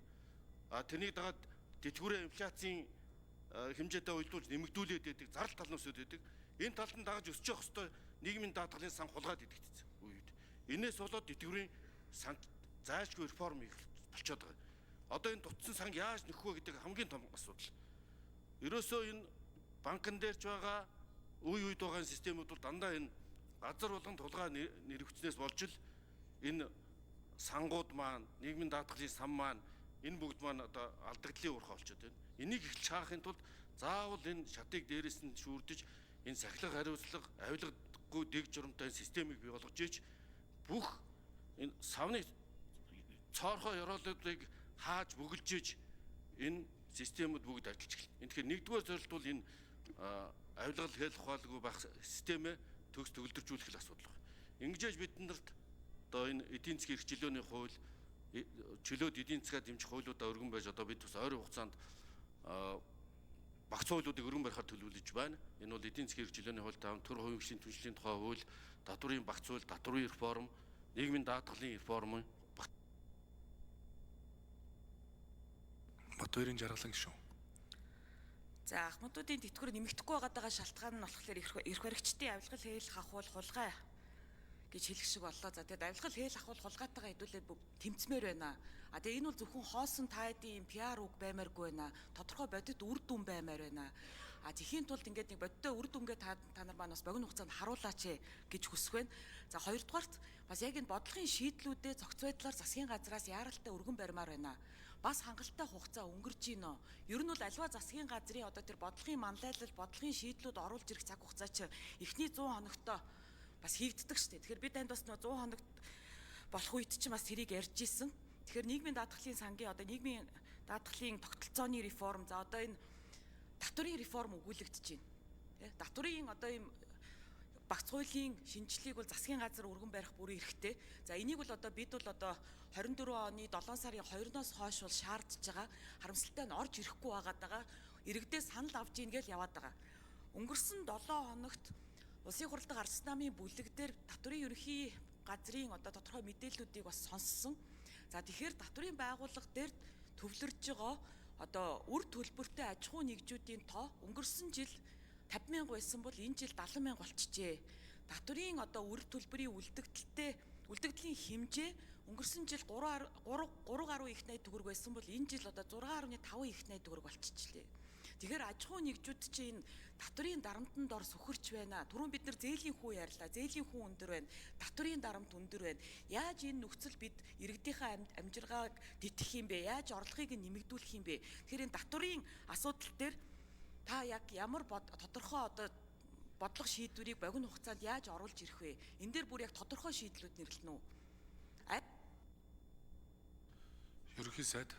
Тэрнийг дагаад тэтгэврийн инфляцийн хэмжээтэй уйлдуулж нэмэгдүүлээд байдаг, зардал тал нь өсөд байдаг. Энэ талд нь дагаж өсөж явах ёстой нийгмийн даатгалын сан хулгайд идэгдсэн үед. Энээс болоод тэтгэврийн сан зайлшгүй реформ их болчиход байгаа. Одоо энэ дутсан санг яаж нөхөх вэ гэдэг хамгийн том асуудал. Ерөөсөө энэ банкн дээрч байгаа үе үед байгаа системүүд бол дандаа энэ газар болгон тулгаа нэрвэгцнээс болж л энэ сангууд маань, нийгмийн даатгалын сан маань, энэ бүгд маань одоо алдагдлын уурхай болчиход байна. Энийг эхэлж хаахын тулд заавал энэ шатыг дээрээс нь шүүрдэж энэ сахилга хариуцлага, авилгадаггүй дэг журамтай системийг бий болгож ийж бүх энэ савны цоорхоо ёроолуудыг хааж бүгэлж ийж энэ системүүд бүгд ажиллаж эхэлнэ. Тэгэхээр нэгдүгээр зорилт бол энэ авилгал хэл ухаалгүй байх системээ төгс төгөлдржүүлэх л асуудал байна. Ингэжээж биднэрт одоо энэ эдийн засгийн эрх чөлөөний хууль, чөлөөд эдийн засгаа дэмжих хуулиудаа өргөн байж одоо бид бас ойрын хугацаанд багц хуулиудыг өргөн барихаар төлөвлөж байна. Энэ бол эдийн засгийн эрх чөлөөний хууль, төр хувийн хөгжлийн түншлэлийн тухай хууль, татврын багц хууль, татврын реформ, нийгмийн даатгалын реформ. Батбаярын жаргалан гишүүн. За ахмадуудын тэтгэвэр нэмэгдэхгүй байгаадаа шалтгаан нь болохоор эрх баригчдын авилгал хээл хахуул хулгай гэж хэлэх шиг боллоо. За тэгээд авилгал хээл хахуул хулгайтайгаа хэдүүлээд тэмцмээр байна. А тэгээд энэ бол зөвхөн хоосон тайдын пиар үг баймааргүй байна. Тодорхой бодит үр дүн баймаар байна. А тэхийн тулд ингээд нэг бодиттой үр дүнгээ та нар маань бас богино хугацаанд харуулаач гэж хүсэх байна. За хоёрдугаарт бас яг энэ бодлогын шийдлүүдээ зохиц байдлаар засгийн газраас яаралтай өргөн барьмаар байна. Бас хангалттай хугацаа өнгөрч гинөө. Ер нь бол альва засгийн газрын одоо тэр бодлогын манлайлал, бодлогын шийдлүүд оруулж ирэх цаг хугацаа чи эхний 100 хоногтой бас хийгддэг шүү дээ. Тэгэхээр би танд бас 100 хоногт болох үед чи бас тэрийг ярьж исэн. Тэгэхээр нийгмийн даатгалын сангийн одоо нийгмийн даатгалын тогтолцооны реформ, за одоо энэ татврын реформ өгүүлэгдэж байна. Тэ? Татврын одоо ийм багц хуулийн шинжилгээг бол засгийн газар өргөн барих бүрэн эрхтэй. За энийг бол одоо бид бол одоо 24 оны 7 сарын 2-ноос хойш бол шаардж байгаа. Харамсалтай нь орж ирэхгүй байгаа. Иргэдээс санал авч ийн гэж яваад байгаа. Өнгөрсөн 7 хоногт Улсын хурлд Арс намын бүлэг дээр татврын ерөнхий газрын одоо тодорхой мэдээллүүдийг бас сонссон. За тэгэхээр татврын байгууллага дээр төвлөрж байгаа одоо үр төлбөртэй аж ахуй нэгжүүдийн тоо өнгөрсөн жил 50,000 байсан бол энэ жил 70,000 болчихжээ. Татврын одоо үр төлбөрийн үлдэгдлийн хэмжээ өнгөрсөн жил 3.8 их найд төгрөг байсан бол энэ жил одоо 6.5 их найд төгрөг болчихжээ. Тэгэхээр аж ахуй нэгжүүд чинь энэ татврын дарамтанд дор сүхэрч байна. Түрүүн бид нар зээлийн хүү ярьлаа. Зээлийн хүү өндөр байна. Татврын дарамт өндөр байна. Яаж энэ нөхцөл бид иргэдийнхээ амжиргааг тэтгэх юм бэ? Яаж орлогыг нэмэгдүүлэх юм бэ? Тэгэхээр энэ татврын асуудал дээр та яг ямар тодорхой одоо бодлого шийдвэрийг богино хугацаанд яаж оруулж ирэх вэ? Энэ дээр бүр яг тодорхой шийдлүүд нэрлэнэ үү? Ерөнхий сайд.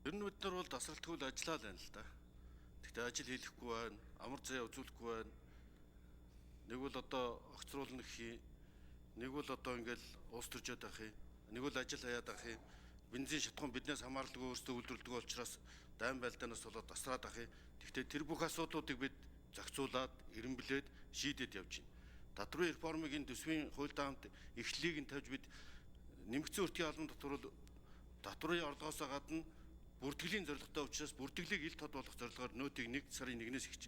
Ер нь бид нар бол тасралтгүй л ажиллаа л байна л да. Гэхдээ ажил хийхгүй байна, амар зай үзүүлэхгүй байна. Нэг бол одоо огцруулна гэх юм, нэг бол одоо ингээл уус төржөөд байх юм, нэг бол ажил хаяад байх юм. Бензин шатхуун биднээс хамааралгүй өөрсдөө үйлдвэрлэдэг учраас дайм байлдаанаас болоод тасраад байх юм. Гэхдээ тэр бүх асуудлуудыг бид зохицуулаад, эренблээд шийдээд явж байна. Татврын реформыг энэ төсвийн хууль даамт эхлэлийг нь тавьж бид нэмэгдсэн өртгийн албан татврын орлогоос гадна бүртгэлийн зорилготой учраас бүртгэлийг ил тод болгох зорилгоор нөөтийг 1 сарын 1-ээс эхэлж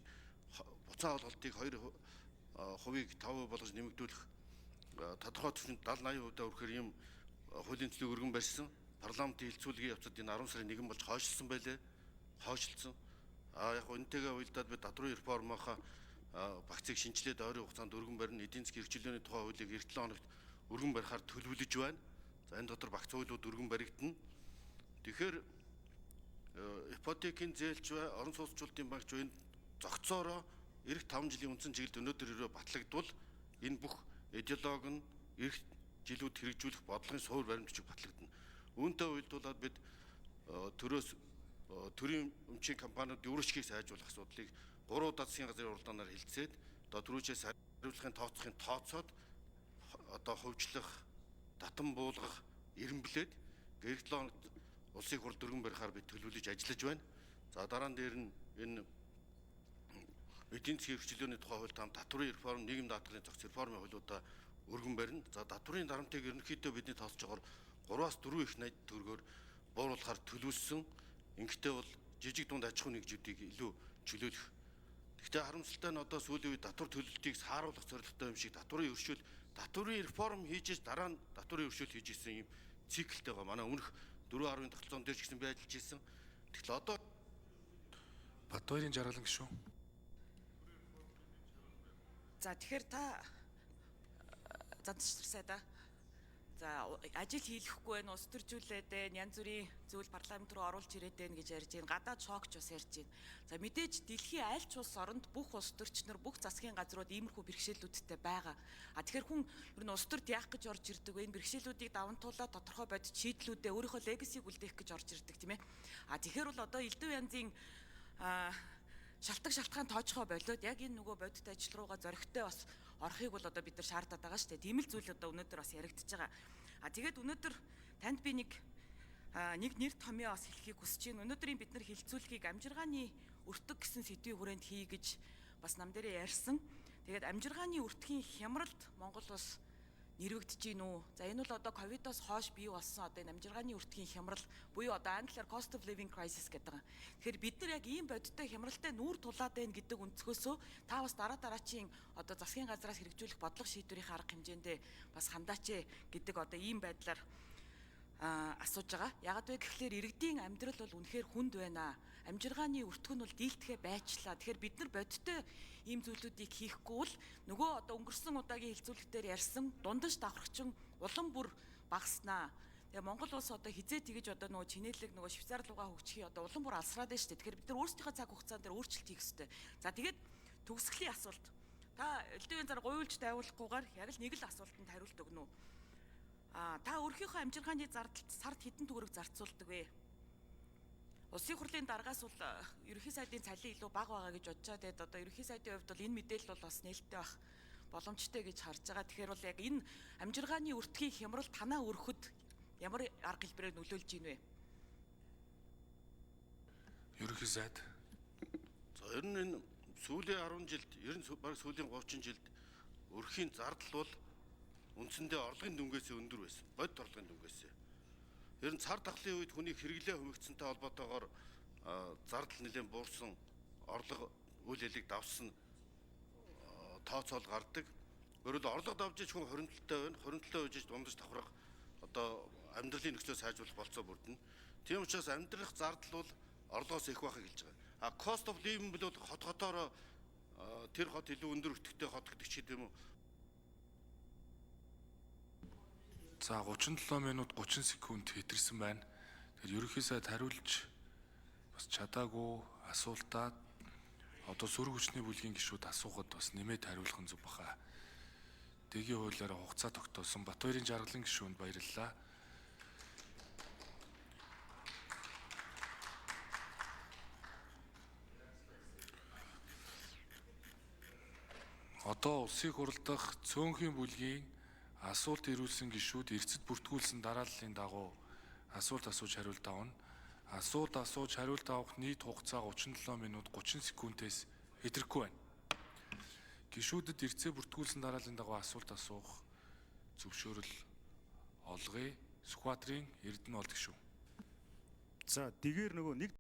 буцаа олголтыг 2%-ийг 5% болгож нэмэгдүүлэх тодорхой түвшинд 70-80% хүрэхээр юм хуулийн төлөв өргөн барьсан. Парламентын хилцүүлгийн явцад энэ 10 сарын 1 болж хойшлсон байлээ. Хойшлсон. Яг энэтэйгээ уялдаад бид татврын реформынхаа багцыг шинжилээд ойрын хугацаанд өргөн барина. Эдийн засгийн эрх чөлөөний тухай хуулийг 7 хоногт өргөн барихаар төлөвлөж байна. За энэ дотор багц хуулиуд өргөн баригдана. Тэгэхээр ипотекийн зээлч бай, орон сууцчлалтын банкч энэ зогцоороо эх 5 жилийн үндсэн чиглэлд өнөөдөр ирээ батлагдвал энэ бүх идеологи нь эх жилүүд хэрэгжүүлэх бодлогын суур баримтчиг батлагдана. Үүнтэй уялдуулаад бид төрийн өмчийн компаниуд еврошгийг сайжруулах асуудлыг 3 удаа засгийн газрын уралдаанаар хэлэлцээд одоо түрүүчээс хариуцлагын тооцоохын тооцоод одоо хөвжлөх, татан буулгах, эренблээд гэрэг 7 хоногт улсын хурл дөрвөн барихаар бид төлөвлөж ажиллаж байна. За дараа нь дээр нь энэ эдийн засгийн эрх чөлөөний тухай хууль таам татврын реформ, нийгэм даатгалын зохиц реформын хуулиудаа өргөн барина. За татврын дарамтыг ерөнхийдөө бидний тооцож байгаагаар 3-аас 4 их найд төгрөгөөр бууруулахаар төлөвлөсөн. Ингэхдээ бол жижиг дунд аж ахуй нэгжүүдийг илүү чөлөөлөх. Гэхдээ харамсалтай нь одоо сүүлийн үед татвар төлөлтийг сааруулах зорилготой юм шиг татврын өршөөл, татврын реформ хийж дараа нь татврын өршөөл хийж исэн юм циклтэй байгаа. Манай өмнөх 4.10 тогтолцоон дээр ч гэсэн би ажиллаж ирсэн. Тэгэхээр одоо Батбаярын жаргалан гишүүн. За тэгэхээр та Занцчирсай да. За ажил хийлэхгүй байх, ус төржүүлээд байна, янз бүрийн зүйл парламент руу оруулж ирээд байна гэж ярьж байна. Гадаад шокч бас ярьж байна. За мэдээж дэлхийн аль ч улс оронд бүх улс төрчнөр, бүх засгийн газрууд иймэрхүү бэрхшээлүүдтэй байгаа. Тэгэхээр хүн ер нь улс төрд яах гэж орж ирдэг вэ? Энэ бэрхшээлүүдийг давантуулаад тодорхой бодит шийдлүүдээ өөрийнхөө легасиг үлдээх гэж орж ирдэг тийм ээ. Тэгэхээр бол одоо элдв янзын шалтгаан тоочхоо болоод яг энэ нөгөө бодит ажил руугаа зөрөгтэй бас орохыг бол одоо бид нар шаардаад байгаа шүү дээ. Тийм л зүйл одоо өнөөдөр бас яригдчихэж байгаа. Тэгээд өнөөдөр танд би нэг нэр томьёо бас хэлхийг хүсэж байна. Өнөөдрийн бид нар хилцүүлгийг амжиргааны өртөг гэсэн сэдвийн хүрээнд хий гэж бас нам дээрээ ярьсан. Тэгээд амжиргааны өртгийн хямралд Монгол улс нэрвэгдэж гин үү? За энэ бол одоо ковидоос хойш бий болсон одоо энэ амжиргааны өртгийн хямрал буюу одоо англиар cost of living crisis гэдэг байгаа. Тэгэхээр бид нар яг ийм бодиттой хямралтай нүүр тулаад байна гэдэг өнцгөөсөө та бас дараачийн одоо засгийн газраас хэрэгжүүлэх бодлого шийдвэрийн арга хэмжээндээ бас хандаач гэдэг одоо ийм байдлаар асууж байгаа. Яагаад вэ гэхлээр иргэдийн амьдрал бол үнэхээр хүнд байна. Амжиргааны өртгөн бол дийлдэхэ байчлаа. Тэгэхээр бид нар бодиттой ийм зүйлүүдийг хийхгүй бол нөгөө одоо өнгөрсөн удаагийн хилцүүлэгтээр ярьсан дундаж давхарчин улам бүр багаснаа. Тэгээ Монгол улс одоо хизээ тэгэж одоо нөгөө чинээлэг нөгөө Швейцар руугаа хөгжихийн одоо улам бүр алсраад байна шүү дээ. Тэгэхээр бид нар өөрсдийнхөө цаг хугацаанд дээр өөрчлөлт хийх ёстой. За тэгээд төгсгөлийн асуулт. Та элдвийн зар гуйлж тайвуулахгүйгээр яг л нэг л асуултанд хариулт өгнө үү? Та өөрийнхөө амжиргааны зардалд сард хэдэн төгрөг зарцуулдаг вэ? Улсын хурлын даргаас бол ерөнхий сайдын цалин илүү бага байгаа гэж бодож байгаа. Одоо ерөнхий сайдын хувьд бол энэ мэдээлэл бол бас нээлттэй байх боломжтой гэж харж байгаа. Тэгэхээр бол яг энэ амжиргааны өртгийн хямрал танаа өрхөд ямар арга хэлбэрээр нөлөөлж ийн вэ? Ерөнхий сайд. За ер нь энэ сүүлийн 10 жилд, ер нь баг сүүлийн 30 жилд өрхийн зардал бол үндсэндээ орлогын дүнгээсээ өндөр байсан. Бодит орлогын дүнгээсээ. Ер нь цар тахлын үед хүний хэрэглээ хэмжигдсэнтэй холбоотойгоор зардал нэлээд буурсан, орлого үйл хэлийг давсан тооцоол гардаг. Өөрөөр орлого давж иж хүн хоригдлолтой байна. Хоригдлолтой үжиж дундаж давхрах одоо амьдралын нөхцөлөө сайжруулах болцоо бүрдэнэ. Тийм учраас амьдрах зардал бол орлогоос их байхыг хэлж байгаа. Cost of living бол хотоороо тэр хот илүү өндөр өртөгтэй хот гэдэг ч гэдэм үү. За 37 минут 30 секунд хэтэрсэн байна. Тэгэхээр ерөнхий сайд хариулж бас чадаагүй асуултаад одоо сөрөг хүчний бүлгийн гишүүд асуухад бас нэмээд хариулах нь зүг баха. Дэгийн хуулиараа хугацаа тогтоосон Батбаярын жаргалан гишүүнд баярлалаа. Одоо улсын хурал дахь цөөнхийн бүлгийн асуулт ирүүлсэн гишүүд эрсдэд бүртгүүлсэн дарааллын дагуу асуулт асууж хариулт авна. Асуулт асууж хариулт авах нийт хугацаа 37 минут 30 секундээс хэтрэхгүй байна. Гишүүдэд эрсдээ бүртгүүлсэн дарааллын дагуу асуулт асуух зөвшөөрөл олгоё. Сүхбаатарын Эрдэнэ болд гишүү. За, дэгээр нөгөө нэг